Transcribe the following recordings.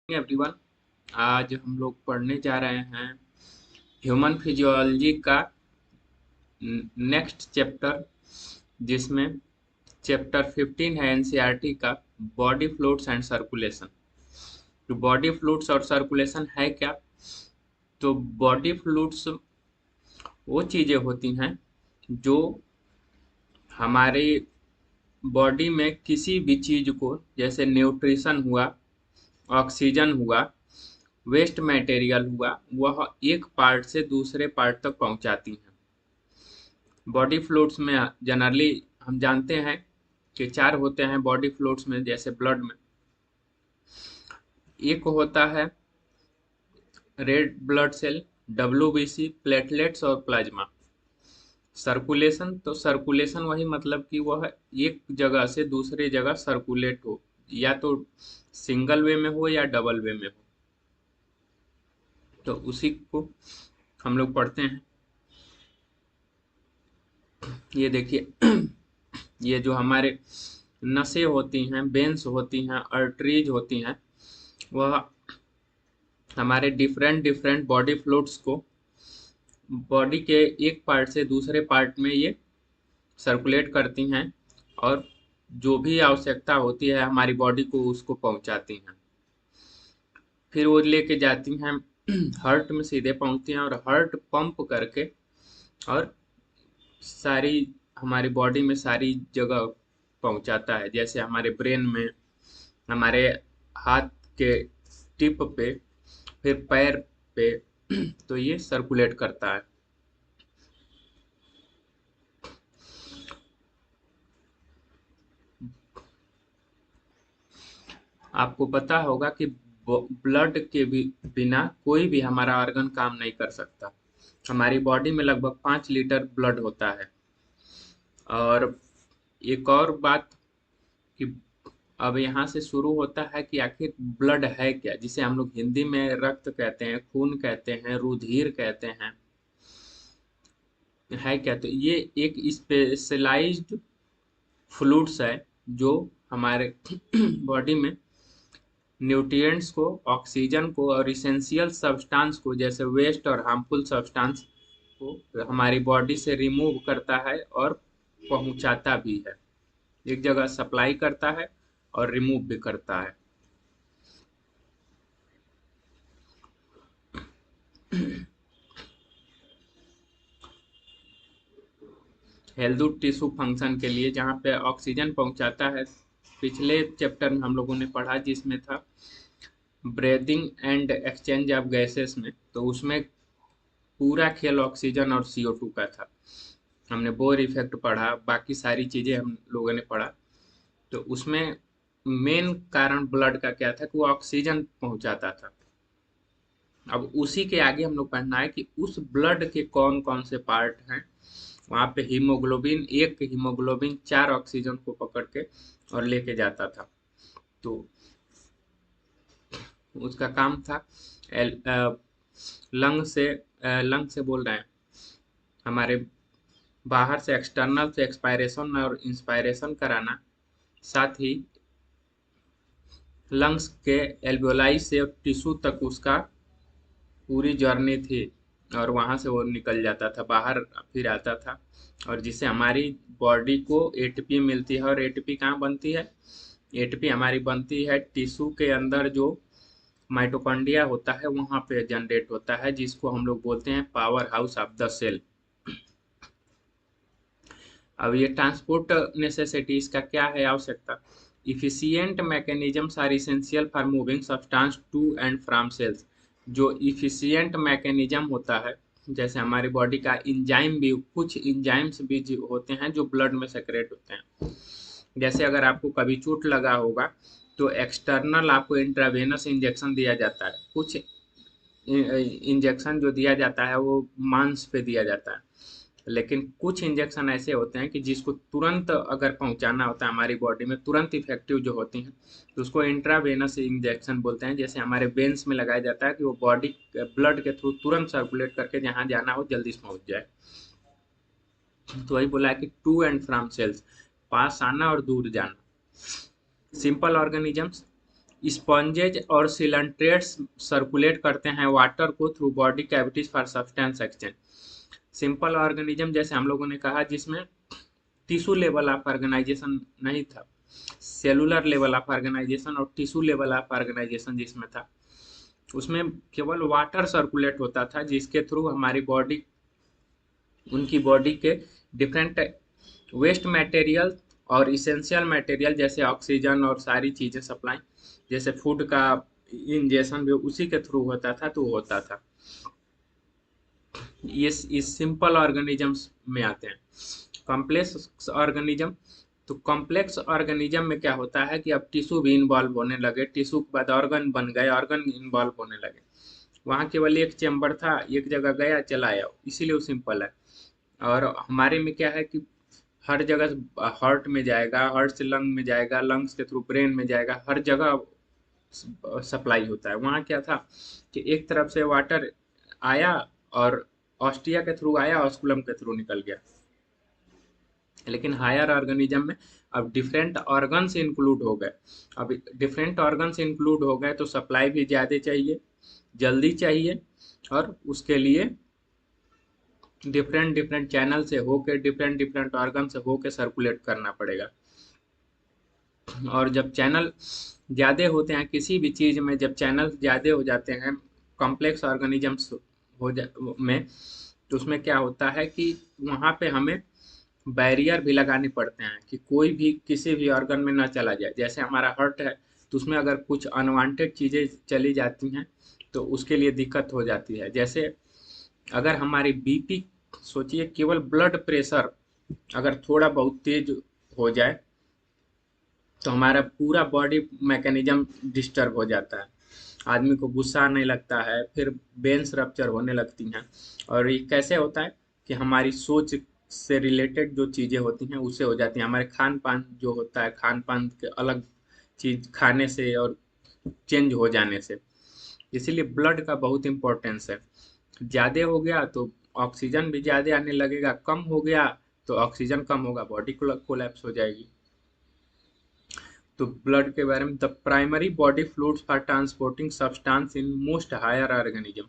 Everyone, आज हम लोग पढ़ने जा रहे हैं ह्यूमन फिजियोलॉजी का नेक्स्ट चैप्टर, जिसमें चैप्टर 15 है एनसीईआरटी का, बॉडी फ्लूइड्स एंड सर्कुलेशन। तो बॉडी फ्लूइड्स और सर्कुलेशन है क्या? तो बॉडी फ्लूइड्स वो चीजें होती हैं जो हमारे बॉडी में किसी भी चीज को, जैसे न्यूट्रिशन हुआ, ऑक्सीजन हुआ, वेस्ट मटेरियल हुआ, वह एक पार्ट से दूसरे पार्ट तक पहुंचाती हैं। बॉडी फ्लूइड्स में जनरली हम जानते हैं कि चार होते हैं बॉडी फ्लूइड्स में, जैसे ब्लड में एक होता है red blood cell, WBC, platelets और प्लाज्मा। सर्कुलेशन, तो सर्कुलेशन वही मतलब कि वह एक जगह से दूसरे जगह सर्कुलेट हो, या तो सिंगल वे में हो या डबल वे में हो। तो उसी को हम लोग पढ़ते हैं। ये देखिए ये जो हमारे नसें होती हैं, वेन्स होती हैं, आर्टरीज होती हैं, वह हमारे डिफरेंट डिफरेंट बॉडी फ्लूइड्स को बॉडी के एक पार्ट से दूसरे पार्ट में ये सर्कुलेट करती हैं, और जो भी आवश्यकता होती है हमारी बॉडी को उसको पहुंचाती हैं। फिर वो लेके जाती हैं हार्ट में, सीधे पहुंचती हैं और हार्ट पंप करके और सारी हमारी बॉडी में सारी जगह पहुंचाता है, जैसे हमारे ब्रेन में, हमारे हाथ के टिप पे, फिर पैर पे। तो ये सर्कुलेट करता है। आपको पता होगा कि ब्लड के भी बिना कोई भी हमारा ऑर्गन काम नहीं कर सकता। हमारी बॉडी में लगभग 5 लीटर ब्लड होता है। और एक और बात कि अब यहाँ से शुरू होता है कि आखिर ब्लड है क्या, जिसे हम लोग हिंदी में रक्त कहते हैं, खून कहते हैं, रुधिर कहते हैं। है क्या? तो ये एक स्पेशलाइज्ड फ्लूइड्स है जो हमारे बॉडी में न्यूट्रिएंट्स को, ऑक्सीजन को और इसेंशियल सब्सटेंस को, जैसे वेस्ट और हार्मफुल सब्सटेंस को हमारी बॉडी से रिमूव करता है और पहुंचाता भी है। एक जगह सप्लाई करता है और रिमूव भी करता है। हेल्दी टिश्यू फंक्शन के लिए जहाँ पे ऑक्सीजन पहुंचाता है, पिछले चैप्टर में हम लोगों ने पढ़ा जिसमें था breathing and exchange of gases में, तो उसमें पूरा खेल ऑक्सीजन और CO2 का था। हमने बोर इफेक्ट पढ़ा, बाकी सारी चीजें हम लोगों ने पढ़ा। तो उसमें मेन कारण ब्लड का क्या था कि वो ऑक्सीजन पहुंचाता था। अब उसी के आगे हम लोग पढ़ना है कि उस ब्लड के कौन कौन से पार्ट हैं। वहां पे हीमोग्लोबिन, एक हीमोग्लोबिन 4 ऑक्सीजन को पकड़ के और लेके जाता था। तो उसका काम था लंग से बोल रहे हैं, हमारे बाहर से एक्सटर्नल से एक्सपायरेशन और इंस्पायरेशन कराना, साथ ही लंग्स के एल्वेओलाई से टिश्यू तक उसका पूरी जर्नी थी, और वहां से वो निकल जाता था बाहर, फिर आता था, और जिससे हमारी बॉडी को एटीपी मिलती है। और एटीपी कहाँ बनती है? एटीपी हमारी बनती है टिश्यू के अंदर, जो माइटोकॉन्ड्रिया होता है वहां पे जनरेट होता है, जिसको हम लोग बोलते हैं power house of the cell. अब ये ट्रांसपोर्ट नेसेसिटीज का क्या है आवश्यकता? Efficient mechanisms are essential for moving substance to and from cells. जो इफिशियंट मैकेनिज्म होता है, जैसे हमारी बॉडी का इंजाइम भी, कुछ इंजाइम्स भी होते हैं जो ब्लड में सेक्रेट होते हैं। जैसे अगर आपको कभी चोट लगा होगा तो एक्सटर्नल आपको इंट्रावेनस इंजेक्शन दिया जाता है। कुछ इंजेक्शन जो दिया जाता है वो मांस पे दिया जाता है, लेकिन कुछ इंजेक्शन ऐसे होते हैं कि जिसको तुरंत अगर पहुंचाना होता है हमारी बॉडी में, तुरंत इफेक्टिव जो होती हैं, तो उसको इंट्रावेनस इंजेक्शन बोलते हैं। जैसे हमारे वेन्स में लगाया जाता है कि वो बॉडी ब्लड के थ्रू तुरंत सर्कुलेट करके जहाँ जाना हो जल्दी से पहुंच जाए। तो वही बोला है कि टू एंड फ्रॉम सेल्स, पास आना और दूर जाना। सिंपल ऑर्गेनिजम्स स्पॉन्जेज और सिलेंट्रेट्स सर्कुलेट करते हैं वाटर को through body cavities for substance exchange. Simple organism जैसे हम लोगों ने कहा जिसमें टिश्यू लेवल ऑफ ऑर्गेनाइजेशन नहीं था, सेलुलर लेवल ऑफ ऑर्गेनाइजेशन और टिश्यू लेवल ऑफ ऑर्गेनाइजेशन जिसमें था, उसमें केवल वाटर सर्कुलेट होता था जिसके थ्रू हमारी बॉडी, उनकी बॉडी के डिफरेंट वेस्ट मटेरियल और इसेंशियल मटेरियल जैसे ऑक्सीजन और सारी चीज़ें सप्लाई, जैसे फूड का इंजेक्शन भी उसी के थ्रू होता था तो होता था। ये इस सिंपल ऑर्गेनिजम्स में आते हैं। कॉम्प्लेक्स ऑर्गेनिज्म, तो कॉम्प्लेक्स ऑर्गेनिज्म में क्या होता है कि अब टिश्यू भी इन्वॉल्व होने लगे, टिश्यू के बाद ऑर्गन बन गए, ऑर्गन इन्वॉल्व होने लगे। वहाँ केवल एक चैम्बर था, एक जगह गया चला आया, इसीलिए वो सिंपल है। और हमारे में क्या है कि हर जगह हार्ट में जाएगा, हार्ट से लंग में जाएगा, लंग्स के थ्रू ब्रेन में जाएगा, हर जगह सप्लाई होता है। वहाँ क्या था कि एक तरफ से वाटर आया और ऑस्टिया के थ्रू आया, ऑस्कुलम के थ्रू निकल गया। लेकिन हायर ऑर्गेनिज्म में अब डिफरेंट ऑर्गन्स इंक्लूड हो गए। अब डिफरेंट ऑर्गन्स इंक्लूड हो गए तो सप्लाई भी ज़्यादा चाहिए, जल्दी चाहिए, और उसके लिए डिफरेंट डिफरेंट चैनल से होके, डिफरेंट डिफरेंट ऑर्गन से होके सर्कुलेट करना पड़ेगा। और जब चैनल ज़्यादा होते हैं किसी भी चीज़ में, जब चैनल ज़्यादा हो जाते हैं कॉम्प्लेक्स ऑर्गेनिजम्स में, तो उसमें क्या होता है कि वहाँ पे हमें बैरियर भी लगाने पड़ते हैं कि कोई भी किसी भी ऑर्गन में ना चला जाए। जैसे हमारा हार्ट है तो उसमें अगर कुछ अनवांटेड चीज़ें चली जाती हैं तो उसके लिए दिक्कत हो जाती है। जैसे अगर हमारी बीपी, सोचिए केवल ब्लड प्रेशर अगर थोड़ा बहुत तेज हो जाए तो हमारा पूरा बॉडी मैकेनिज्म डिस्टर्ब हो जाता है, आदमी को गुस्सा आने लगता है, फिर वेन्स रप्चर होने लगती हैं। और ये कैसे होता है कि हमारी सोच से रिलेटेड जो चीज़ें होती हैं उससे हो जाती हैं, हमारे खान पान जो होता है, खान पान के अलग चीज़ खाने से और चेंज हो जाने से। इसीलिए ब्लड का बहुत इम्पोर्टेंस है। ज़्यादा हो गया तो ऑक्सीजन भी ज़्यादा आने लगेगा, कम हो गया तो ऑक्सीजन कम होगा, बॉडी कोलैप्स हो जाएगी। तो ब्लड के बारे में, the primary body fluids for transporting substance in most higher organism.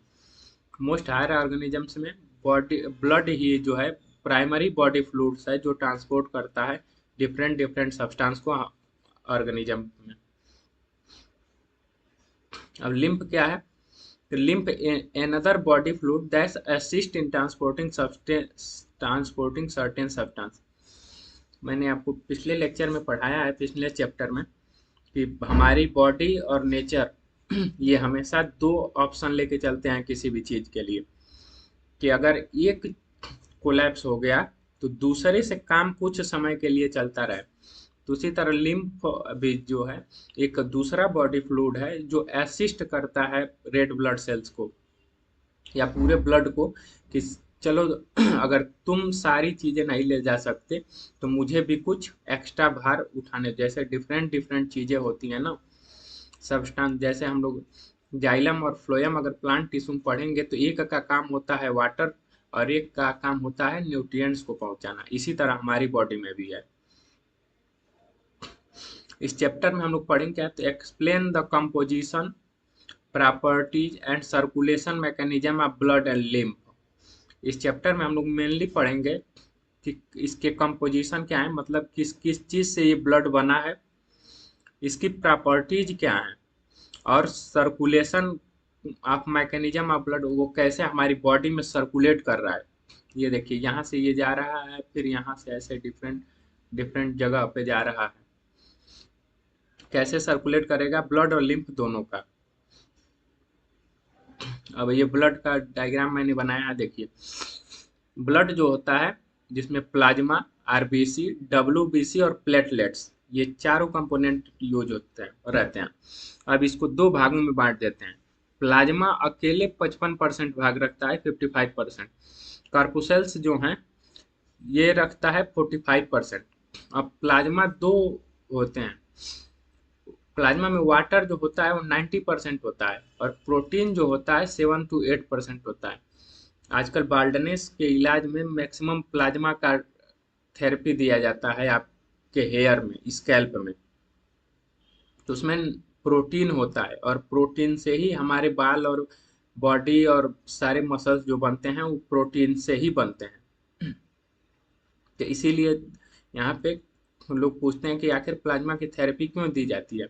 Most higher organisms में बॉडी ब्लड ही जो है प्राइमरी बॉडी फ्लूइड्स है जो ट्रांसपोर्ट करता है डिफरेंट डिफरेंट सब्सटेंस को ऑर्गेनिज्म में। अब लिम्फ क्या है? Lymph another body fluid that assist in transporting certain substance। मैंने आपको पिछले लेक्चर में पढ़ाया है, पिछले चैप्टर में, कि हमारी बॉडी और नेचर ये हमेशा दो ऑप्शन लेके चलते हैं किसी भी चीज़ के लिए, कि अगर एक कोलैप्स हो गया तो दूसरे से काम कुछ समय के लिए चलता रहे। तो उसी तरह लिम्फ भी जो है एक दूसरा बॉडी फ्लूइड है जो असिस्ट करता है रेड ब्लड सेल्स को या पूरे ब्लड को, कि चलो अगर तुम सारी चीज़ें नहीं ले जा सकते तो मुझे भी कुछ एक्स्ट्रा भार उठाने। जैसे डिफरेंट डिफरेंट चीज़ें होती हैं ना सब्सटेंस, जैसे हम लोग जाइलम और फ्लोएम अगर प्लांट टिश्यू में पढ़ेंगे तो एक का काम होता है वाटर और एक का काम होता है न्यूट्रिएंट्स को पहुंचाना। इसी तरह हमारी बॉडी में भी है। इस चैप्टर में हम लोग पढ़ेंगे क्या, तो explain the composition, properties and circulation mechanism of blood and lymph. इस चैप्टर में हम लोग मेनली पढ़ेंगे कि इसके कंपोजिशन क्या है, मतलब किस किस चीज़ से ये ब्लड बना है, इसकी प्रॉपर्टीज क्या है, और circulation of mechanism of blood, वो कैसे हमारी बॉडी में सर्कुलेट कर रहा है। ये देखिए यहाँ से ये जा रहा है, फिर यहाँ से ऐसे डिफरेंट डिफरेंट जगह पे जा रहा है, कैसे सर्कुलेट करेगा ब्लड और लिम्फ दोनों का। अब ये ब्लड का डायग्राम मैंने बनाया है, देखिए ब्लड जो होता है जिसमें प्लाज्मा, आरबीसी, डब्ल्यूबीसी और प्लेटलेट्स, ये चारों कंपोनेंट यूज होते हैं रहते हैं। अब इसको दो भागों में बांट देते हैं। प्लाज्मा अकेले 55% भाग रखता है, 55%। कार्पोसेल्स जो हैं ये रखता है 45%। अब प्लाज्मा दो होते हैं, प्लाज्मा में वाटर जो होता है वो 90% होता है और प्रोटीन जो होता है 7 to 8% होता है। आजकल बाल्डनेस के इलाज में मैक्सिमम प्लाज्मा का थेरेपी दिया जाता है आपके हेयर में, स्कैल्प में। तो उसमें प्रोटीन होता है, और प्रोटीन से ही हमारे बाल और बॉडी और सारे मसल्स जो बनते हैं वो प्रोटीन से ही बनते हैं। तो इसीलिए यहाँ पे लोग पूछते हैं कि आखिर प्लाज्मा की थेरेपी क्यों दी जाती है।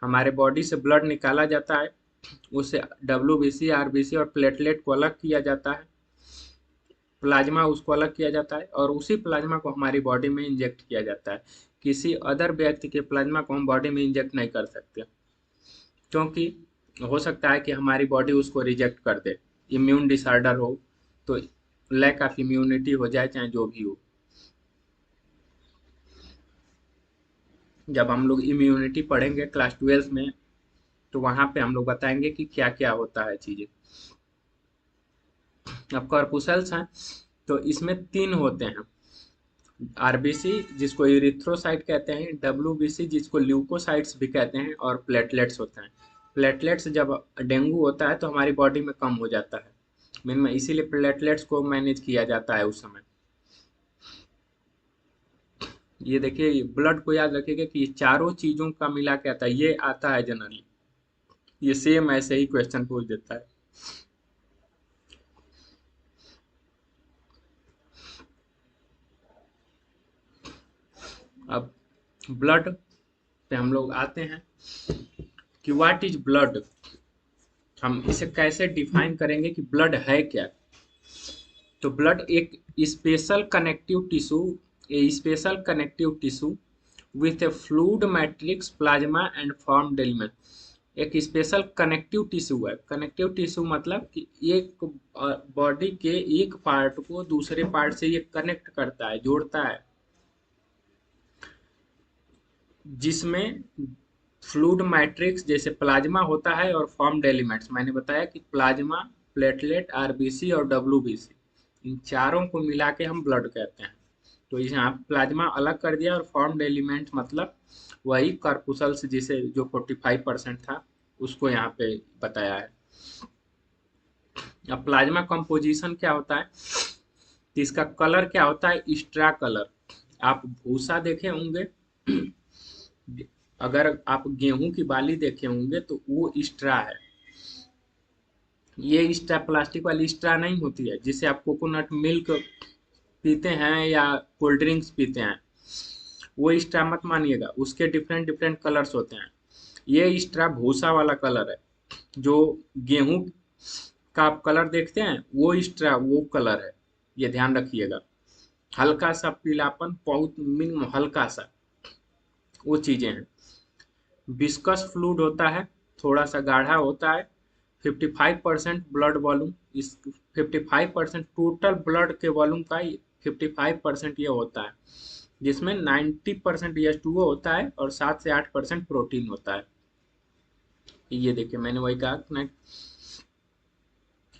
हमारे बॉडी से ब्लड निकाला जाता है, उससे डब्ल्यूबीसी, आरबीसी और प्लेटलेट को अलग किया जाता है, प्लाज्मा उसको अलग किया जाता है, और उसी प्लाज्मा को हमारी बॉडी में इंजेक्ट किया जाता है। किसी अदर व्यक्ति के प्लाज्मा को हम बॉडी में इंजेक्ट नहीं कर सकते, क्योंकि हो सकता है कि हमारी बॉडी उसको रिजेक्ट कर दे, इम्यून डिसऑर्डर हो, तो लैक ऑफ इम्यूनिटी हो जाए, चाहे जो भी हो। जब हम लोग इम्यूनिटी पढ़ेंगे क्लास 12 में, तो वहां पे हम लोग बताएंगे कि क्या क्या होता है चीजें। अब कॉर्पुसल्स हैं, तो इसमें 3 होते हैं। आरबीसी जिसको इरिथ्रोसाइट कहते हैं, डब्ल्यूबीसी जिसको ल्यूकोसाइट्स भी कहते हैं, और प्लेटलेट्स होते हैं। प्लेटलेट्स जब डेंगू होता है तो हमारी बॉडी में कम हो जाता है, मीन में इसीलिए प्लेटलेट्स को मैनेज किया जाता है उस समय। ये देखिए, ब्लड को याद रखिएगा कि ये चारों चीजों का मिला के आता है, ये आता है जनरली, ये सेम ऐसे ही क्वेश्चन पूछ देता है। अब ब्लड पे हम लोग आते हैं कि व्हाट इज ब्लड। हम इसे कैसे डिफाइन करेंगे कि ब्लड है क्या। तो ब्लड एक special connective tissue, A special connective tissue with A fluid matrix plasma and formed element. एक स्पेशल कनेक्टिव टिश्यू है। कनेक्टिव टिश्यू मतलब कि एक बॉडी के एक पार्ट को दूसरे पार्ट से ये कनेक्ट करता है, जोड़ता है, जिसमें फ्लूइड मैट्रिक्स जैसे प्लाज्मा होता है और फॉर्म्ड एलिमेंट्स। मैंने बताया कि प्लाज्मा, प्लेटलेट, आरबीसी और डब्ल्यूबीसी, इन चारों को मिला के हम ब्लड कहते हैं। तो यहाँ प्लाज्मा अलग कर दिया, और फॉर्म्ड एलिमेंट मतलब वही कॉर्पुसल्स जिसे जो 45% था उसको यहाँ पे बताया है। अब प्लाज्मा कंपोजिशन क्या होता है, तो इसका कलर क्या होता है, स्ट्रा कलर। आप भूसा देखे होंगे, अगर आप गेहूं की बाली देखे होंगे तो वो स्ट्रा है। ये स्ट्रा प्लास्टिक वाली स्ट्रा नहीं होती है जिसे आप कोकोनट मिल्क पीते हैं या कोल्ड ड्रिंक्स पीते हैं, वो स्ट्रा मत मानिएगा, उसके डिफरेंट डिफरेंट कलर्स होते हैं। ये स्ट्रा भूसा वाला कलर है। जो गेहूं का आप कलर देखते हैं वो स्ट्रा वो कलर है, ये ध्यान रखिएगा। हल्का सा पीलापन, बहुत मिनिमम हल्का सा, वो चीजें हैं। विस्कस फ्लूइड होता है, थोड़ा सा गाढ़ा होता है। 55% ब्लड वॉल्यूम, इस 55% टोटल ब्लड के वॉल्यूम का 55% ये होता है, जिसमें 90% H2O होता है और 7 से 8% प्रोटीन होता है। ये देखिए मैंने वही कहा,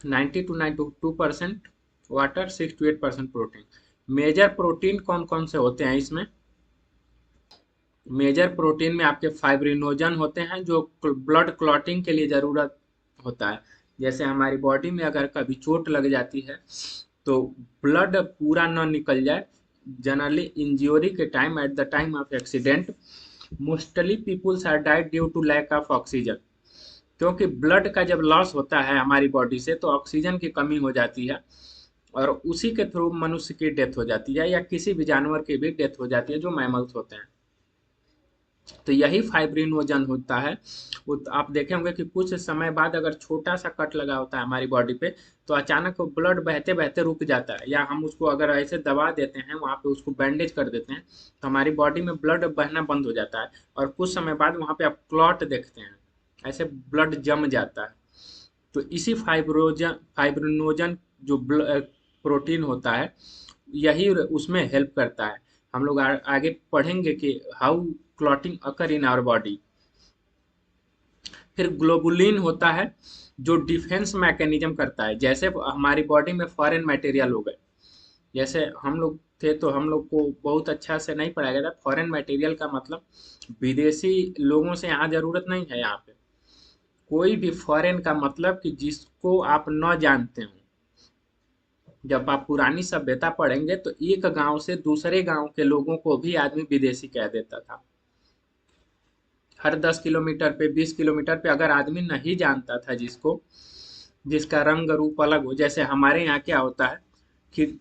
90 to 92% water, 6 to 8% protein. Major protein कौन कौन से होते हैं इसमें। मेजर प्रोटीन में आपके फाइब्रिनोजन होते हैं, जो ब्लड क्लॉटिंग के लिए जरूरत होता है। जैसे हमारी बॉडी में अगर कभी चोट लग जाती है तो ब्लड पूरा न निकल जाए, जनरली इंजरी के time, at the time of accident, mostly peoples are died due to lack of oxygen. क्योंकि ब्लड का जब लॉस होता है हमारी बॉडी से तो ऑक्सीजन की कमी हो जाती है, और उसी के थ्रू मनुष्य की डेथ हो जाती है, या किसी भी जानवर की भी डेथ हो जाती है जो मैमल्स होते हैं। तो यही फाइब्रिनोजन होता है। वो तो आप देखे होंगे कि कुछ समय बाद अगर छोटा सा कट लगा होता है हमारी बॉडी पे, तो अचानक वो ब्लड बहते बहते रुक जाता है, या हम उसको अगर ऐसे दबा देते हैं, वहां पे उसको बैंडेज कर देते हैं, तो हमारी बॉडी में ब्लड बहना बंद हो जाता है, और कुछ समय बाद वहां पे आप क्लॉट देखते हैं, ऐसे ब्लड जम जाता है। तो इसी फाइब्रिनोजन जो प्रोटीन होता है, यही उसमें हेल्प करता है। हम लोग आगे पढ़ेंगे कि how clotting occur in our body. फिर ग्लोबुलिन होता है, जो डिफेंस मैकेनिज्म करता है। जैसे हमारी बॉडी में फॉरेन मटेरियल हो गए, जैसे हम लोग थे तो हम लोग को बहुत अच्छा से नहीं पढ़ाया गया था। फॉरेन मटेरियल का मतलब विदेशी लोगों से यहाँ जरूरत नहीं है। यहाँ पे कोई भी फॉरेन का मतलब कि जिसको आप न जानते हो। जब आप पुरानी सभ्यता पढ़ेंगे तो एक गांव से दूसरे गांव के लोगों को भी आदमी विदेशी कह देता था। हर 10 किलोमीटर पे 20 किलोमीटर पे अगर आदमी नहीं जानता था जिसका रंग रूप अलग हो, जैसे हमारे यहाँ क्या होता है कि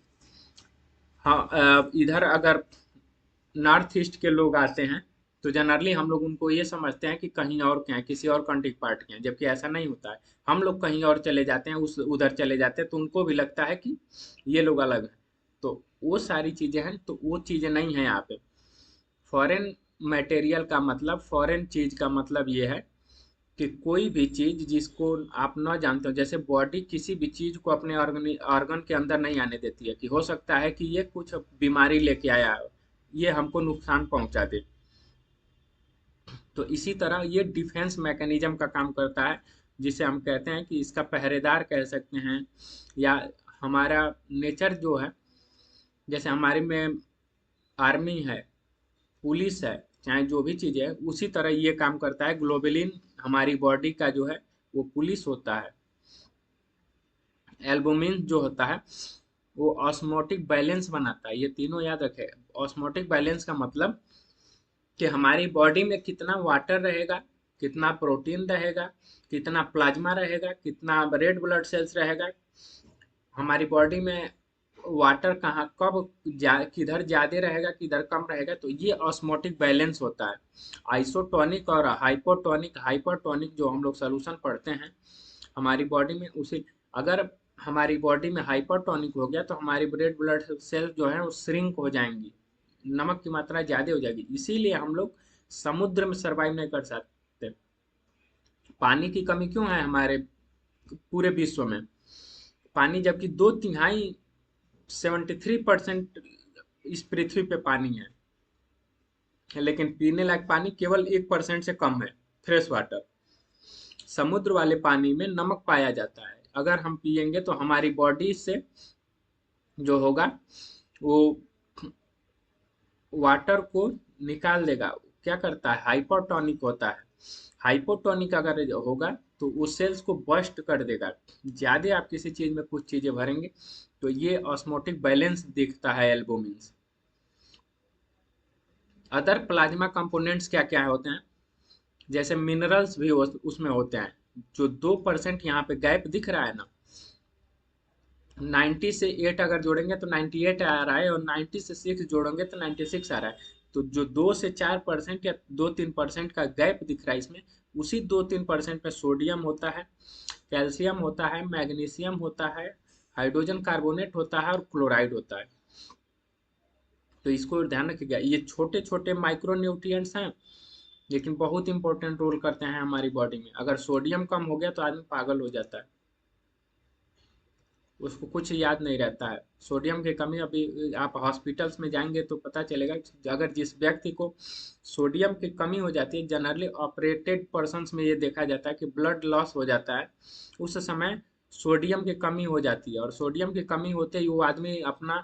हाँ, इधर अगर नॉर्थ ईस्ट के लोग आते हैं तो जनरली हम लोग उनको ये समझते हैं कि कहीं और के हैं, किसी और कंट्री पार्ट के हैं, जबकि ऐसा नहीं होता है। हम लोग कहीं और चले जाते हैं, उस उधर चले जाते हैं, तो उनको भी लगता है कि ये लोग अलग हैं। तो वो सारी चीजें हैं, तो वो चीजें नहीं हैं यहाँ पे। फॉरेन मटेरियल का मतलब, फॉरेन चीज का मतलब ये है कि कोई भी चीज जिसको आप न जानते हो, जैसे बॉडी किसी भी चीज को अपने ऑर्गन के अंदर नहीं आने देती है, कि हो सकता है कि ये कुछ बीमारी लेके आया हो, ये हमको नुकसान पहुंचा दे। तो इसी तरह ये डिफेंस मैकेनिज्म का काम करता है, जिसे हम कहते हैं कि इसका पहरेदार कह सकते हैं, या हमारा नेचर जो है, जैसे हमारे में आर्मी है, पुलिस है, चाहे जो भी चीज़ है, उसी तरह ये काम करता है। ग्लोबुलिन हमारी बॉडी का जो है वो पुलिस होता है। एल्बुमिन जो होता है वो ऑस्मोटिक बैलेंस बनाता है। ये तीनों याद रखें। ऑस्मोटिक बैलेंस का मतलब कि हमारी बॉडी में कितना वाटर रहेगा, कितना प्रोटीन रहेगा, कितना प्लाज्मा रहेगा, कितना रेड ब्लड सेल्स रहेगा, हमारी बॉडी में वाटर कहाँ कब किधर ज्यादा रहेगा, किधर कम रहेगा। तो ये ऑस्मोटिक बैलेंस होता है। आइसोटोनिक और हाइपोटोनिक, हाइपरटोनिक जो हम लोग सोल्यूशन पढ़ते हैं हमारी बॉडी में, उसे अगर हमारी बॉडी में हाइपरटोनिक हो गया तो हमारी रेड ब्लड सेल जो है वो श्रिंक हो जाएंगी, नमक की मात्रा ज्यादा हो जाएगी। इसीलिए हम लोग समुद्र में सरवाइव नहीं कर सकते। पानी की कमी क्यों है हमारे पूरे विश्व में? पानी, जबकि 2/3, 73% इस पृथ्वी पे पानी है, लेकिन पीने लायक पानी केवल 1% से कम है, फ्रेश वाटर। समुद्र वाले पानी में नमक पाया जाता है, अगर हम पियेंगे तो हमारी बॉडी से जो होगा वो वाटर को निकाल देगा। क्या करता है, हाइपोटोनिक होता है। हाइपोटोनिक अगर होगा तो वो सेल्स को बस्ट कर देगा। ज्यादा आप किसी चीज में कुछ चीजें भरेंगे तो ये ऑस्मोटिक बैलेंस दिखता है एल्बुमिन से। अदर प्लाज्मा कंपोनेंट्स क्या क्या होते हैं, जैसे मिनरल्स भी उसमें होते हैं। जो 2% यहाँ पे गैप दिख रहा है ना, 90 से 8 अगर जोड़ेंगे तो 98 आ रहा है, और 90 से 6 जोड़ेंगे तो 96 आ रहा है। तो जो 2 से 4% या 2-3% का गैप दिख रहा है इसमें, उसी 2-3% में सोडियम होता है, कैल्शियम होता है, मैग्नीशियम होता है, हाइड्रोजन कार्बोनेट होता है और क्लोराइड होता है। तो इसको ध्यान रखिएगा, ये छोटे छोटे माइक्रो न्यूट्रिएंट्स हैं, लेकिन बहुत इंपॉर्टेंट रोल करते हैं हमारी बॉडी में। अगर सोडियम कम हो गया तो आदमी पागल हो जाता है, उसको कुछ याद नहीं रहता है। सोडियम की कमी, अभी आप हॉस्पिटल्स में जाएंगे तो पता चलेगा कि अगर जिस व्यक्ति को सोडियम की कमी हो जाती है, जनरली ऑपरेटेड पर्सन्स में ये देखा जाता है कि ब्लड लॉस हो जाता है, उस समय सोडियम की कमी हो जाती है। और सोडियम की कमी होते ही वो आदमी अपना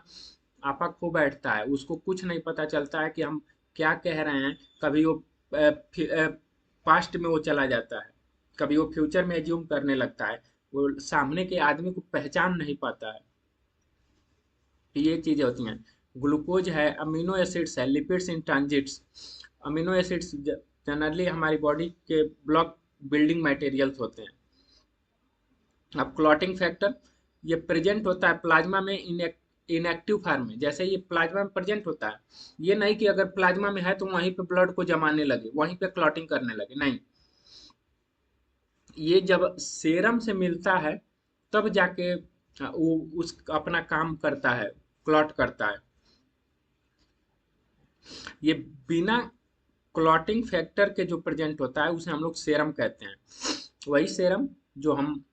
आपा खो बैठता है, उसको कुछ नहीं पता चलता है कि हम क्या कह रहे हैं। कभी वो पास्ट में वो चला जाता है, कभी वो फ्यूचर में एज्यूम करने लगता है, वो सामने के आदमी को पहचान नहीं पाता है। तो ये चीजें होती हैं। ग्लूकोज है, अमीनो एसिड्स है, lipids in transits. Amino acids generally हमारी बॉडी के ब्लॉक बिल्डिंग मटेरियल्स होते हैं। अब क्लॉटिंग फैक्टर, ये प्रेजेंट होता है प्लाज्मा में इनएक्टिव फॉर्म में। जैसे ये प्लाज्मा में प्रेजेंट होता है, ये नहीं कि अगर प्लाज्मा में है तो वहीं पे ब्लड को जमाने लगे, वहीं पे क्लॉटिंग करने लगे, नहीं। ये जब सेरम से मिलता है तब जाके वो उस अपना काम करता है, क्लॉट करता है। ये बिना क्लॉटिंग फैक्टर के जो प्रेजेंट होता है उसे हम लोग सेरम कहते हैं। वही सेरम जो हम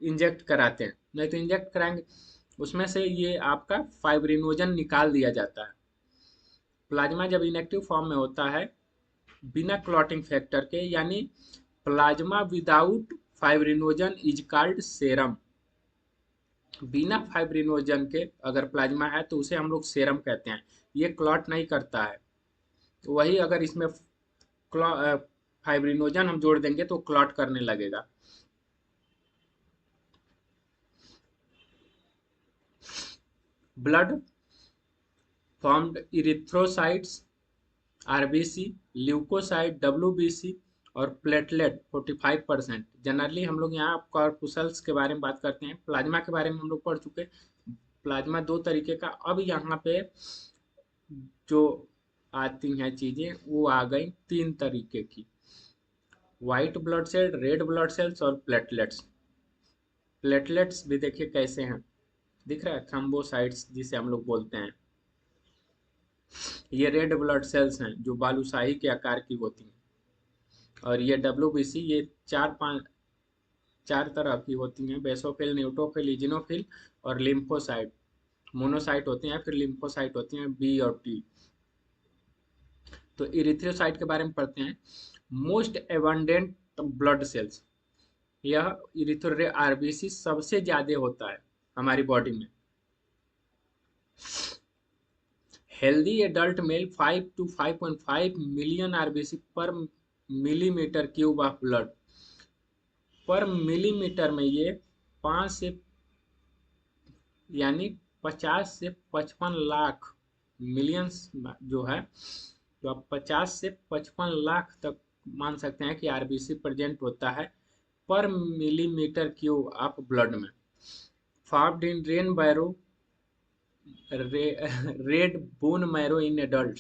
इंजेक्ट कराते हैं, नहीं तो इंजेक्ट कराएंगे उसमें से ये आपका फाइब्रिनोजन निकाल दिया जाता है। प्लाज्मा जब इनएक्टिव फॉर्म में होता है बिना क्लॉटिंग फैक्टर के, यानी plasma without fibrinogen is called serum. बिना फाइब्रिनोजन के अगर प्लाज्मा है तो उसे हम लोग सेरम कहते हैं। ये क्लॉट नहीं करता है। तो वही अगर इसमें फाइब्रिनोजन हम जोड़ देंगे तो क्लॉट करने लगेगा। Blood formed erythrocytes RBC, leucocyte, WBC और प्लेटलेट 45%। जनरली हम लोग यहाँ कॉर्पुसल्स के बारे में बात करते हैं, प्लाज्मा के बारे में हम लोग पढ़ चुके। प्लाज्मा दो तरीके का, अब यहाँ पे जो आती हैं चीजें वो आ गई तीन तरीके की, white blood cell, red blood cells और प्लेटलेट्स। प्लेटलेट्स भी देखिए कैसे हैं, दिख रहा है, थ्रोम्बोसाइट्स जिसे हम लोग बोलते हैं। ये रेड ब्लड सेल्स हैं जो बालूशाही के आकार की होती हैं। और ये डब्ल्यूबीसी, ये चार तरह की होती हैं, बेसोफिल, न्यूट्रोफिल, इजिनोफिल और लिम्फोसाइट। मोनोसाइट होती हैं, फिर लिम्फोसाइट होती हैं बी और टी। तो इरिथ्रोसाइट के बारे में पढ़ते हैं। मोस्ट एबंडेंट ब्लड सेल्स, यह इरिथ्रो आरबीसी सबसे ज्यादा होता है हमारी बॉडी में। Healthy adult mail 5 to 5.5 million RBC पर मिलीमीटर क्यूब ऑफ ब्लड। पर मिलीमीटर में ये 5 से यानी 50 से 55 लाख मिलियंस जो है, तो आप 50 से 55 लाख तक मान सकते हैं कि आरबीसी प्रेजेंट होता है पर मिलीमीटर क्यूब ऑफ ब्लड में। Found in red marrow, red bone marrow in adult,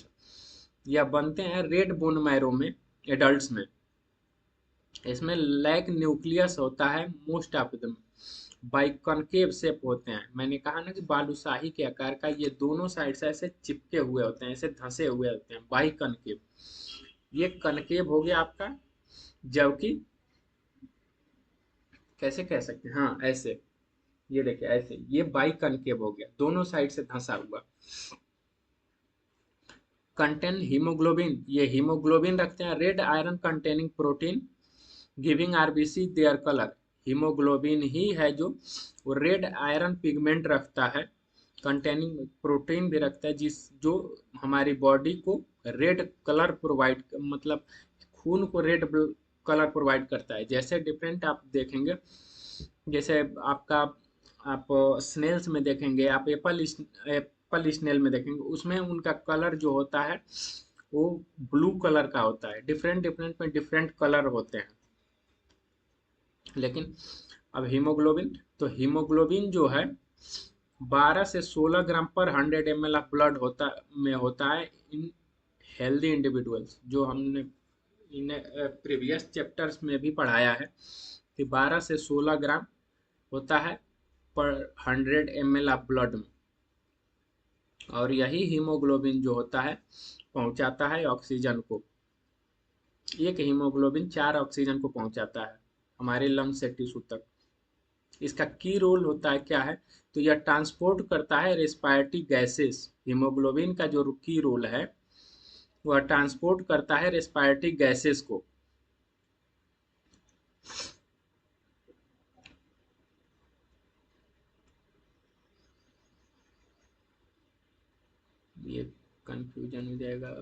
या बनते हैं रेड बोन मैरो में एडल्ट्स में। इसमें लैक न्यूक्लियस होता है most of them, biconcave shape होते हैं। मैंने कहा ना कि बालूशाही के आकार का, ये दोनों साइड से ऐसे चिपके हुए होते हैं, ऐसे धंसे हुए होते हैं, बाइकॉनकेव। ये कनकेव हो गया आपका, जबकि कैसे कह सकते हैं, हाँ ऐसे, ये देखिए ऐसे, ये बाइकॉनकेव हो गया, दोनों साइड से धंसा हुआ। कंटेन हीमोग्लोबिन, ये हीमोग्लोबिन रखते हैं, red iron containing protein giving RBC their colour. Haemoglobin ही है जो वो रेड आयरन पिगमेंट रखता है, कंटेनिंग प्रोटीन भी रखता है, जिस जो हमारी बॉडी को रेड कलर प्रोवाइड, मतलब खून को रेड कलर प्रोवाइड करता है। जैसे डिफरेंट आप देखेंगे, जैसे आपका, आप स्नेल्स में देखेंगे, आप एप्पल स्नेल में देखेंगे, उसमें उनका कलर जो होता है वो ब्लू कलर का होता है। डिफरेंट डिफरेंट में डिफरेंट कलर होते हैं। लेकिन अब हीमोग्लोबिन, तो हीमोग्लोबिन जो है 12 से 16 ग्राम पर 100 ml ऑफ ब्लड होता है इन हेल्दी इंडिविजुअल्स। जो हमने इन प्रीवियस चैप्टर्स में भी पढ़ाया है कि 12 से 16 ग्राम होता है पर 100 ml ऑफ ब्लड में। और यही हीमोग्लोबिन जो होता है पहुंचाता है ऑक्सीजन को। एक हीमोग्लोबिन 4 ऑक्सीजन को पहुंचाता है हमारे लंग से टिश्यू तक। इसका की रोल होता है क्या है, तो यह ट्रांसपोर्ट करता है रेस्पिरेटरी गैसेस। हीमोग्लोबिन का जो की रोल है वह ट्रांसपोर्ट करता है रेस्पिरेटरी गैसेस को। ये कंफ्यूजन हो जाएगा।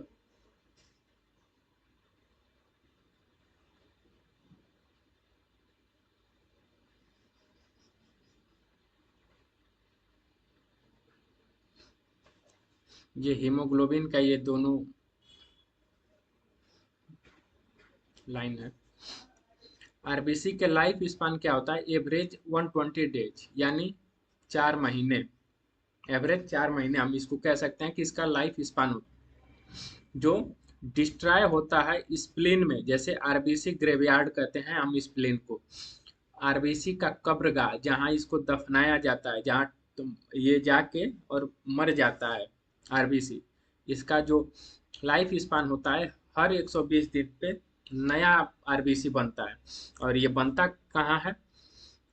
ये हीमोग्लोबिन का ये दोनों लाइन है। आरबीसी के लाइफ स्पान क्या होता है, एवरेज 120 डेज, यानी 4 महीने। एवरेज 4 महीने हम इसको कह सकते हैं कि इसका लाइफ स्पान होता है। जो डिस्ट्रॉय होता है स्प्लीन में, जैसे आरबीसी ग्रेवयार्ड कहते हैं हम स्प्लीन को। आरबीसी का कब्रगाह, जहाँ इसको दफनाया जाता है, जहाँ तुम ये जाके और मर जाता है आरबीसी। इसका जो लाइफ स्पान होता है, हर 120 दिन पे नया आरबीसी बनता है। और ये बनता कहाँ है,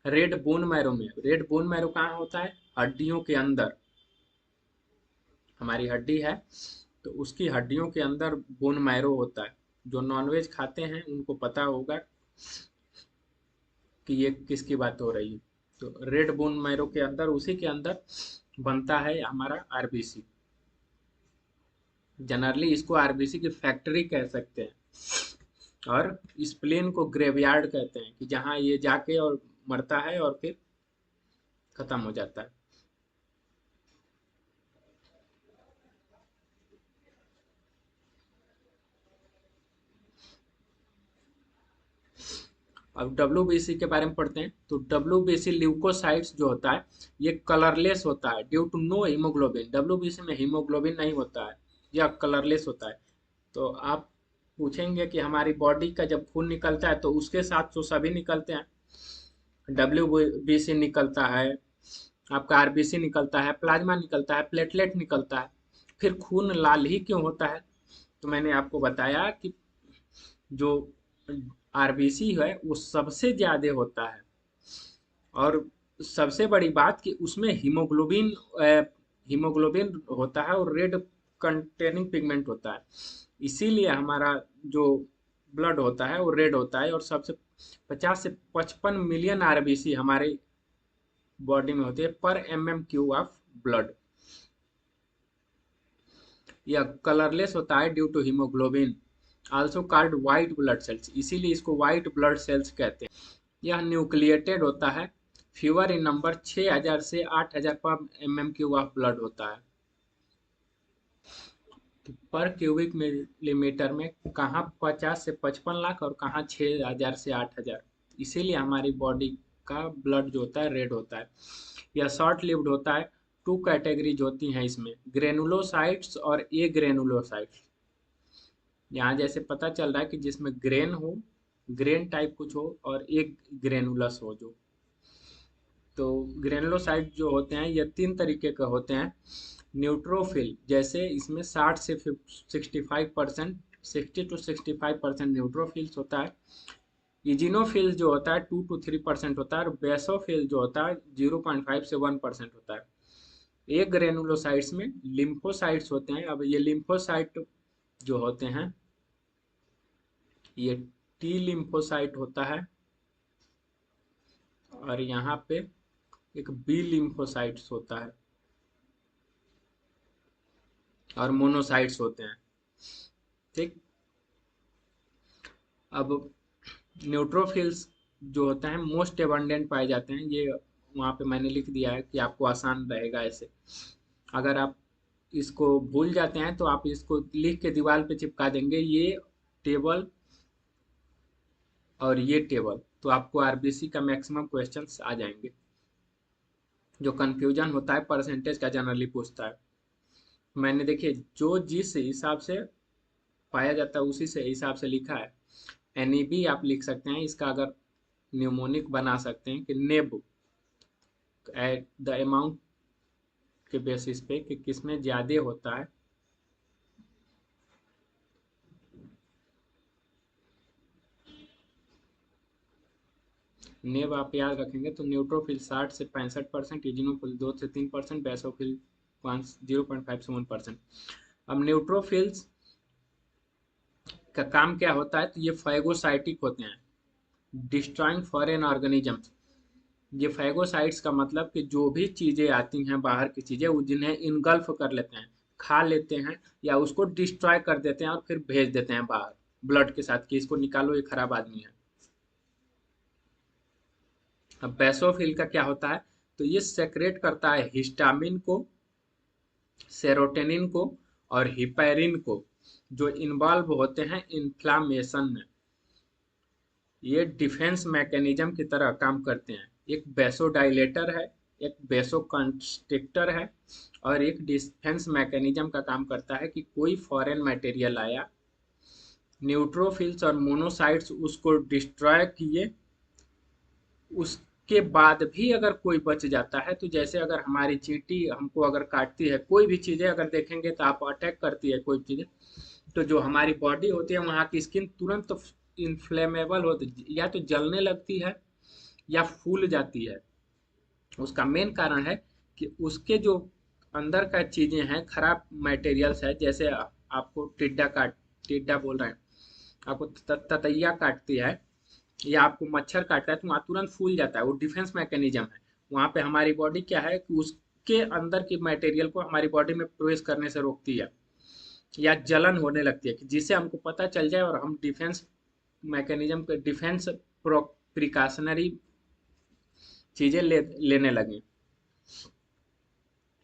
रेड बोन मैरो में। रेड बोन मैरो कहाँ होता है, हड्डियों के अंदर। हमारी हड्डी है तो उसकी हड्डियों के अंदर बोन मैरो होता है। जो नॉनवेज खाते हैं उनको पता होगा कि ये किसकी बात हो रही है। तो रेड बोन मैरो के अंदर, उसी के अंदर बनता है हमारा आरबीसी। जनरली इसको आरबीसी की फैक्ट्री कह सकते हैं। और स्प्लीन को ग्रेवयार्ड कहते हैं कि जहाँ ये जाके और मरता है और फिर खत्म हो जाता है। अब WBC के बारे में पढ़ते हैं। तो WBC ल्यूकोसाइट्स जो होता है ये कलरलेस होता है due to no haemoglobin. WBC में हीमोग्लोबिन नहीं होता है, यह कलरलेस होता है। तो आप पूछेंगे कि हमारी बॉडी का जब खून निकलता है तो उसके साथ तो सभी निकलते हैं। WBC निकलता है, आपका RBC निकलता है, प्लाज्मा निकलता है, प्लेटलेट निकलता है। फिर खून लाल ही क्यों होता है? तो मैंने आपको बताया कि जो RBC है वो सबसे ज्यादा होता है, और सबसे बड़ी बात कि उसमें हीमोग्लोबिन होता है और रेड कंटेनिंग पिगमेंट होता है। इसीलिए हमारा जो ब्लड होता है वो रेड होता है, और सबसे 50 से 55 मिलियन RBC हमारे बॉडी में होती है पर MM³ ऑफ ब्लड। यह कलरलेस होता है due to haemoglobin, also called white blood cells, इसीलिए इसको व्हाइट ब्लड सेल्स कहते हैं। यह न्यूक्लिएटेड होता है, फीवर इन नंबर 6000 से 8000 पर MM³ ऑफ ब्लड होता है। पर क्यूबिक मिलीमीटर में कहाँ 50 से 55 लाख और कहाँ 6000 से 8000, इसीलिए हमारी बॉडी का ब्लड जो होता है रेड होता है। यह शॉर्ट लिव्ड होता है। 2 कैटेगरीज होती हैं इसमें, ग्रेनुलोसाइट्स और ए ग्रेनुलोसाइट्स। यहाँ जैसे पता चल रहा है कि जिसमें ग्रेन हो, ग्रेन टाइप कुछ हो, और एक ग्रेनुलस हो जो। तो ग्रेनुलोसाइट जो होते हैं ये 3 तरीके के होते हैं। न्यूट्रोफिल, जैसे इसमें 60 से 65%, 60 to 65% न्यूट्रोफिल्स होता है। इजिनोफिल जो होता है 2 to 3% होता है, और बेसोफिल जो होता है 0.5 से 1% होता है। एक ग्रेनुलोसाइट्स में लिम्फोसाइट्स होते हैं। अब ये लिम्फोसाइट जो होते हैं ये टी लिम्फोसाइट होता है, और यहाँ पे एक बी लिम्फोसाइट्स होता है, और मोनोसाइट्स होते हैं। ठीक। अब न्यूट्रोफिल्स जो होते हैं मोस्ट एबंडेंट पाए जाते हैं, ये वहाँ पे मैंने लिख दिया है कि आपको आसान रहेगा ऐसे। अगर आप इसको भूल जाते हैं तो आप इसको लिख के दीवार पे चिपका देंगे, ये टेबल और ये टेबल, तो आपको आरबीसी का मैक्सिमम क्वेश्चंस आ जाएंगे। जो कंफ्यूजन होता है परसेंटेज का जनरली पूछता है। मैंने देखिए जो जिस हिसाब से पाया जाता है उसी से हिसाब से लिखा है। एनईबी आप लिख सकते हैं, इसका अगर न्यूमोनिक बना सकते हैं कि नेब एट द अमाउंट के बेसिस पे कि किसमें ज्यादा होता है। नेब आप याद रखेंगे तो न्यूट्रोफिल 60 से 65%, इजिनोफिल 2 से 3%, बेसोफिल 0.5 से 1%। अब न्यूट्रोफिल्स का काम क्या होता है, तो ये फैगोसाइटिक होते हैं, डिस्ट्रॉइंग फॉरेन ऑर्गेनिजम्स। ये फैगोसाइट्स का मतलब कि जो भी चीजें आती हैं बाहर की चीजें, वो जिन्हें इनगल्फ कर लेते हैं, खा लेते हैं, या उसको डिस्ट्रॉय कर देते हैं और फिर भेज देते हैं बाहर ब्लड के साथ कि इसको निकालो, ये खराब आदमी है। अब बेसोफिल का क्या होता है, तो ये सेक्रेट करता है हिस्टामिन को, सेरोटोनिन को और हिपैरिन को, जो इन्वॉल्व होते हैं इन्फ्लामेशन में। ये डिफेंस मैकेनिज्म की तरह काम करते हैं। एक बेसोडाइलेटर है, एक बेसोकंस्ट्रिक्टर है, और एक डिफेंस मैकेनिज्म का काम करता है कि कोई फॉरेन मटेरियल आया, न्यूट्रोफिल्स और मोनोसाइट्स उसको डिस्ट्रॉय किए, उसके बाद भी अगर कोई बच जाता है, तो जैसे अगर हमारी चींटी हमको अगर काटती है, कोई भी चीजें अगर देखेंगे तो आप अटैक करती है कोई चीजें, तो जो हमारी बॉडी होती है वहाँ की स्किन तुरंत तो इन्फ्लेमेबल होती, या तो जलने लगती है या फूल जाती है। उसका मेन कारण है कि उसके जो अंदर का चीजें हैं, खराब मटेरियल्स है, जैसे आपको टिड्डा बोल रहे हैं, आपको ततैया काटती है या आपको मच्छर काटता है तो वहाँ तुरंत फूल जाता है, वो डिफेंस मैकेनिज्म है। वहाँ पे हमारी बॉडी क्या है कि उसके अंदर की मटेरियल को हमारी बॉडी में प्रवेश करने से रोकती है, या जलन होने लगती है कि जिससे हमको पता चल जाए और हम डिफेंस मैकेनिज्म के डिफेंस प्रिकॉशनरी चीजें लेने लगे।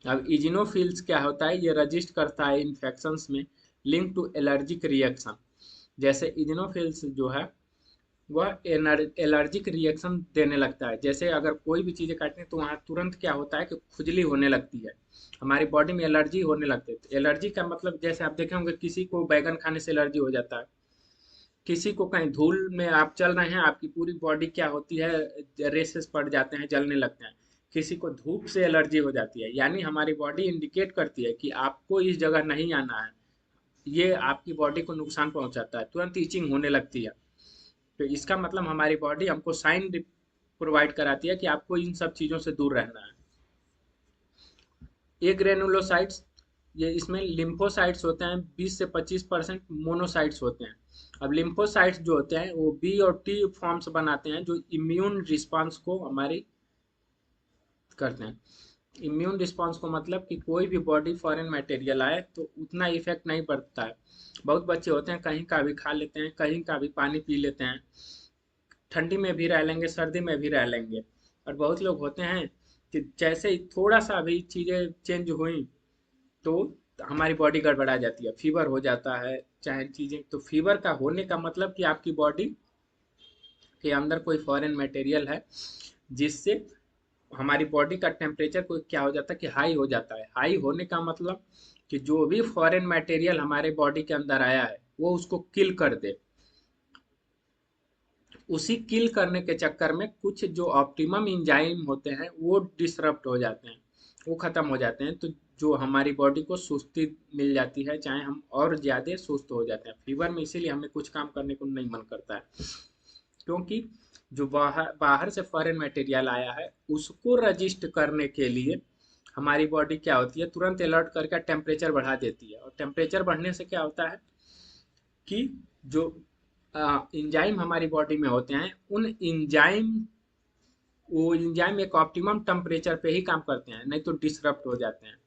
अब इजिनोफिल्स क्या होता है, ये रजिस्ट करता है इन्फेक्शंस में लिंक टू एलर्जिक रिएक्शन। जैसे इजिनोफिल्स जो है वह एलर्जिक रिएक्शन देने लगता है। जैसे अगर कोई भी चीज़ें काटते हैं तो वहाँ तुरंत क्या होता है कि खुजली होने लगती है, हमारी बॉडी में एलर्जी होने लगती है। तो एलर्जी का मतलब जैसे आप देखे होंगे किसी को बैगन खाने से एलर्जी हो जाता है, किसी को कहीं धूल में आप चल रहे हैं, आपकी पूरी बॉडी क्या होती है, रेसेस पड़ जाते हैं, जलने लगते हैं। किसी को धूप से एलर्जी हो जाती है, यानी हमारी बॉडी इंडिकेट करती है कि आपको इस जगह नहीं आना है, ये आपकी बॉडी को नुकसान पहुंचाता है, तुरंत ईचिंग होने लगती है। तो इसका मतलब हमारी बॉडी हमको साइन प्रोवाइड कराती है कि आपको इन सब चीज़ों से दूर रहना है। ये ग्रेनुलोसाइट्स, ये इसमें लिम्फोसाइट्स होते हैं, 20 से 25% मोनोसाइट्स होते हैं। अब लिम्फोसाइट्स जो होते हैं वो बी और टी फॉर्म्स बनाते हैं जो इम्यून रिस्पांस को हमारी करते हैं। इम्यून रिस्पांस को मतलब कि कोई भी बॉडी फॉरेन मटेरियल आए तो उतना इफेक्ट नहीं पड़ता है। बहुत बच्चे होते हैं कहीं का भी खा लेते हैं, कहीं का भी पानी पी लेते हैं, ठंडी में भी रह लेंगे, सर्दी में भी रह लेंगे। और बहुत लोग होते हैं कि जैसे ही थोड़ा सा भी चीज़ें चेंज हुई तो हमारी बॉडी गड़बड़ा जाती है, फीवर हो जाता है, चाहे चीज़ें। तो फीवर का होने का मतलब कि आपकी बॉडी के अंदर कोई फॉरेन मटेरियल है, जिससे हमारी बॉडी का टेम्परेचर को क्या हो जाता है कि हाई हो जाता है। हाई होने का मतलब कि जो भी फॉरेन मटेरियल हमारे बॉडी के अंदर आया है वो उसको किल कर दे। उसी किल करने के चक्कर में कुछ जो ऑप्टिमम इंजाइम होते हैं वो डिसरप्ट हो जाते हैं, वो खत्म हो जाते हैं। तो जो हमारी बॉडी को सुस्ती मिल जाती है, चाहे हम और ज़्यादा सुस्त हो जाते हैं फीवर में, इसीलिए हमें कुछ काम करने को नहीं मन करता है। क्योंकि जो बाहर बाहर से फॉरेन मटेरियल आया है उसको रजिस्ट करने के लिए हमारी बॉडी क्या होती है, तुरंत अलर्ट करके टेम्परेचर बढ़ा देती है। और टेम्परेचर बढ़ने से क्या होता है कि जो इंजाइम हमारी बॉडी में होते हैं उन इंजाइम वो इंजाइम एक ऑप्टिमम टेम्परेचर पे ही काम करते हैं, नहीं तो डिसरप्ट हो जाते हैं।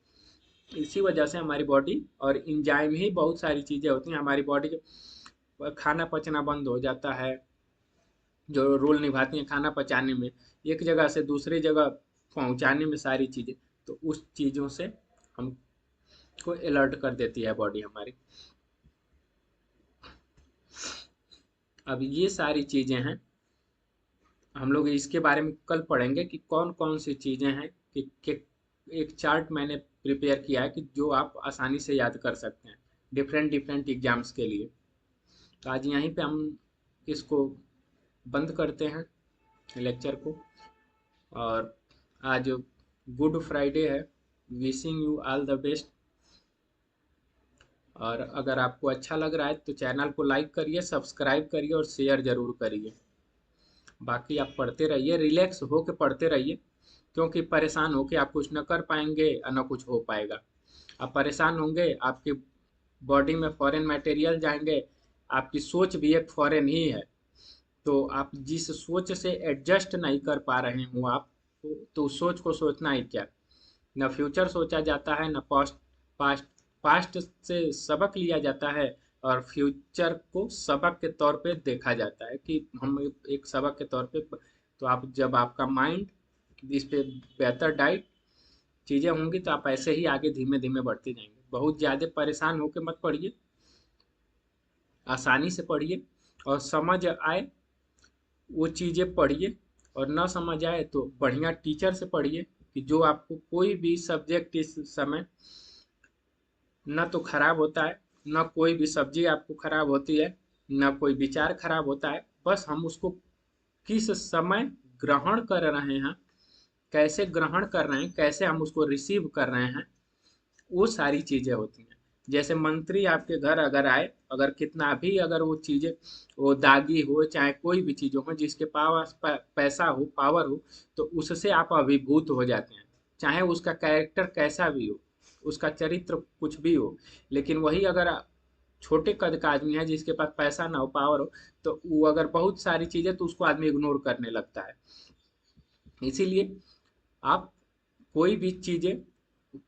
इसी वजह से हमारी बॉडी और इंजाइम ही बहुत सारी चीज़ें होती हैं हमारी बॉडी के, खाना पचना बंद हो जाता है, जो रोल निभाती हैं खाना पचाने में, एक जगह से दूसरी जगह पहुंचाने में सारी चीज़ें। तो उस चीज़ों से हमको अलर्ट कर देती है बॉडी हमारी। अब ये सारी चीज़ें हैं, हम लोग इसके बारे में कल पढ़ेंगे कि कौन कौन सी चीज़ें हैं कि एक चार्ट मैंने प्रिपेयर किया है कि जो आप आसानी से याद कर सकते हैं डिफरेंट डिफरेंट एग्जाम्स के लिए। तो आज यहीं पे हम इसको बंद करते हैं लेक्चर को। और आज गुड फ्राइडे है, wishing you all the best. और अगर आपको अच्छा लग रहा है तो चैनल को लाइक करिए, सब्सक्राइब करिए और शेयर ज़रूर करिए। बाकी आप पढ़ते रहिए, रिलैक्स होके पढ़ते रहिए, क्योंकि परेशान होके आप कुछ न कर पाएंगे और न कुछ हो पाएगा। आप परेशान होंगे, आपकी बॉडी में फॉरेन मटेरियल जाएंगे, आपकी सोच भी एक फॉरेन ही है। तो आप जिस सोच से एडजस्ट नहीं कर पा रहे हो आप, तो उस सोच को सोचना ही क्या। न फ्यूचर सोचा जाता है, न पास्ट। पास्ट पास्ट से सबक लिया जाता है और फ्यूचर को सबक के तौर पे देखा जाता है कि हम एक सबक के तौर पे। तो आप जब आपका माइंड इस पे बेहतर डाइट चीज़ें होंगी तो आप ऐसे ही आगे धीमे धीमे बढ़ते जाएंगे। बहुत ज़्यादा परेशान होकर मत पढ़िए, आसानी से पढ़िए, और समझ आए वो चीज़ें पढ़िए। और ना समझ आए तो बढ़िया टीचर से पढ़िए, कि जो आपको कोई भी सब्जेक्ट इस समय ना तो खराब होता है, ना कोई भी सब्जी आपको खराब होती है, ना कोई विचार खराब होता है। बस हम उसको किस समय ग्रहण कर रहे हैं, कैसे ग्रहण कर रहे हैं, कैसे हम उसको रिसीव कर रहे हैं, वो सारी चीज़ें होती हैं। जैसे मंत्री आपके घर अगर आए, अगर कितना भी अगर वो चीज़ें वो दागी हो, चाहे कोई भी चीज़ हो, जिसके पास पैसा हो, पावर हो, तो उससे आप अभिभूत हो जाते हैं, चाहे उसका कैरेक्टर कैसा भी हो, उसका चरित्र कुछ भी हो। लेकिन वही अगर छोटे कद का आदमी है जिसके पास पैसा ना हो, पावर हो, तो वो अगर बहुत सारी चीज़ें तो उसको आदमी इग्नोर करने लगता है। इसीलिए आप कोई भी चीज़ें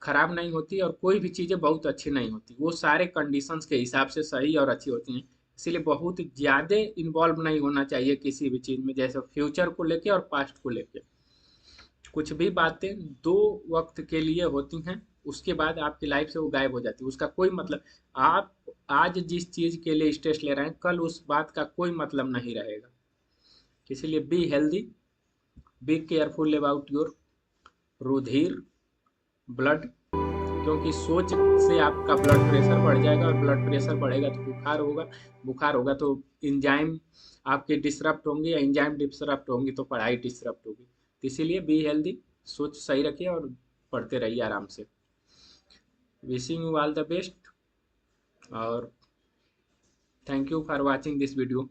खराब नहीं होती और कोई भी चीज़ें बहुत अच्छी नहीं होती, वो सारे कंडीशंस के हिसाब से सही और अच्छी होती हैं। इसीलिए बहुत ज़्यादा इन्वॉल्व नहीं होना चाहिए किसी भी चीज़ में, जैसे फ्यूचर को लेके और पास्ट को लेके। कुछ भी बातें दो वक्त के लिए होती हैं, उसके बाद आपकी लाइफ से वो गायब हो जाती है, उसका कोई मतलब। आप आज जिस चीज़ के लिए स्ट्रेस ले रहे हैं, कल उस बात का कोई मतलब नहीं रहेगा। इसीलिए be healthy, be careful about your रुधिर, ब्लड, क्योंकि सोच से आपका ब्लड प्रेशर बढ़ जाएगा और ब्लड प्रेशर बढ़ेगा तो बुखार होगा, बुखार होगा तो इंजाइम आपके डिसरप्ट होंगे, या इंजाइम डिसरप्ट होंगी तो पढ़ाई डिसरप्ट होगी। तो इसीलिए बी हेल्दी, सोच सही रखिए और पढ़ते रहिए आराम से। Wishing you all the best और thank you for watching this video.